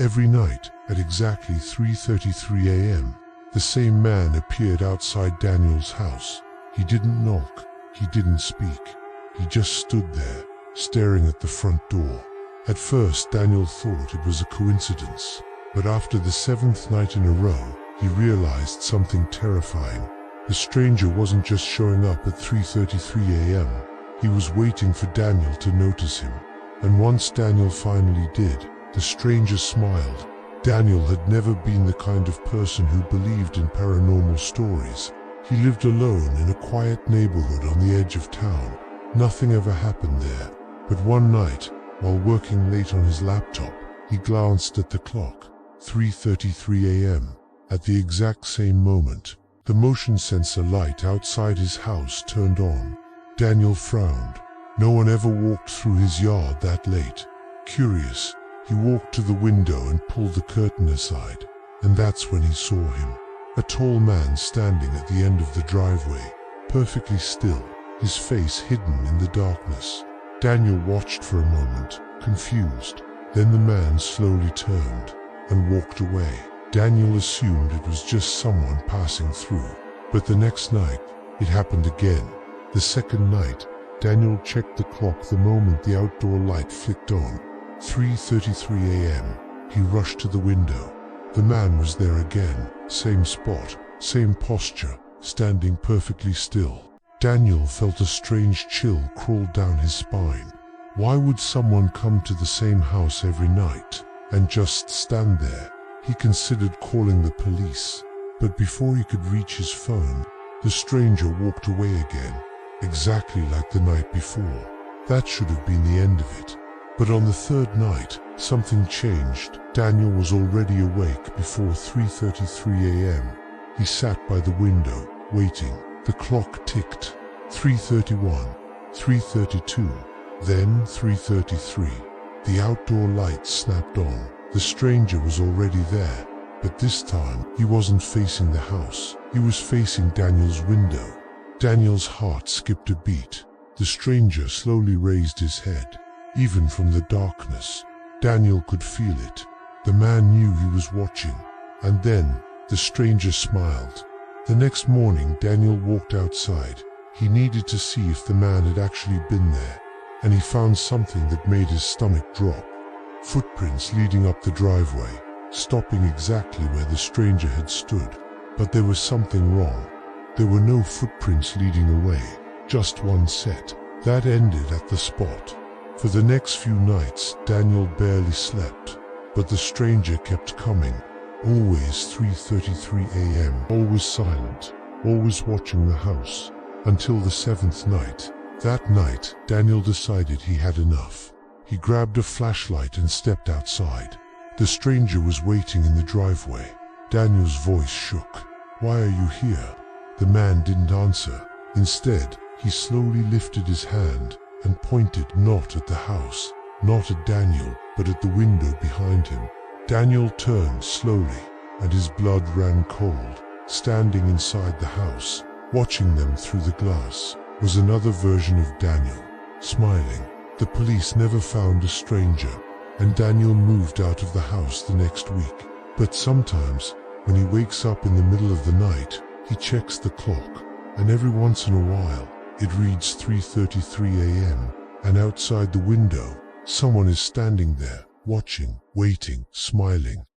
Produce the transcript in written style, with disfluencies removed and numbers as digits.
Every night, at exactly 3:33 a.m., the same man appeared outside Daniel's house. He didn't knock, he didn't speak. He just stood there, staring at the front door. At first, Daniel thought it was a coincidence, but after the 7th night in a row, he realized something terrifying. The stranger wasn't just showing up at 3:33 a.m. He was waiting for Daniel to notice him. And once Daniel finally did, the stranger smiled. Daniel had never been the kind of person who believed in paranormal stories. He lived alone in a quiet neighborhood on the edge of town. Nothing ever happened there. But one night, while working late on his laptop, he glanced at the clock. 3:33 a.m. At the exact same moment, the motion sensor light outside his house turned on. Daniel frowned. No one ever walked through his yard that late. Curious, he walked to the window and pulled the curtain aside. And that's when he saw him. A tall man standing at the end of the driveway, perfectly still, his face hidden in the darkness. Daniel watched for a moment, confused. Then the man slowly turned and walked away. Daniel assumed it was just someone passing through. But the next night, it happened again. The second night, Daniel checked the clock the moment the outdoor light flicked on. 3:33 a.m. He rushed to the window. The man was there again, same spot, same posture, standing perfectly still. Daniel felt a strange chill crawl down his spine. Why would someone come to the same house every night and just stand there? He considered calling the police, but before he could reach his phone, the stranger walked away again, exactly like the night before. That should have been the end of it. But on the third night, something changed. Daniel was already awake before 3:33 a.m. He sat by the window, waiting. The clock ticked. 3:31, 3:32, then 3:33. The outdoor lights snapped on. The stranger was already there, but this time he wasn't facing the house. He was facing Daniel's window. Daniel's heart skipped a beat. The stranger slowly raised his head. Even from the darkness, Daniel could feel it. The man knew he was watching. And then, the stranger smiled. The next morning, Daniel walked outside. He needed to see if the man had actually been there, and he found something that made his stomach drop. Footprints leading up the driveway, stopping exactly where the stranger had stood. But there was something wrong. There were no footprints leading away, just one set. That ended at the spot. For the next few nights, Daniel barely slept, but the stranger kept coming. Always 3:33 a.m., always silent, always watching the house, until the 7th night. That night, Daniel decided he had enough. He grabbed a flashlight and stepped outside. The stranger was waiting in the driveway. Daniel's voice shook. "Why are you here?" The man didn't answer. Instead, he slowly lifted his hand and pointed not at the house, not at Daniel, but at the window behind him. Daniel turned slowly, and his blood ran cold. Standing inside the house, watching them through the glass, was another version of Daniel, smiling. The police never found a stranger, and Daniel moved out of the house the next week. But sometimes, when he wakes up in the middle of the night, he checks the clock, and every once in a while, it reads 3:33 a.m., and outside the window, someone is standing there, watching, waiting, smiling.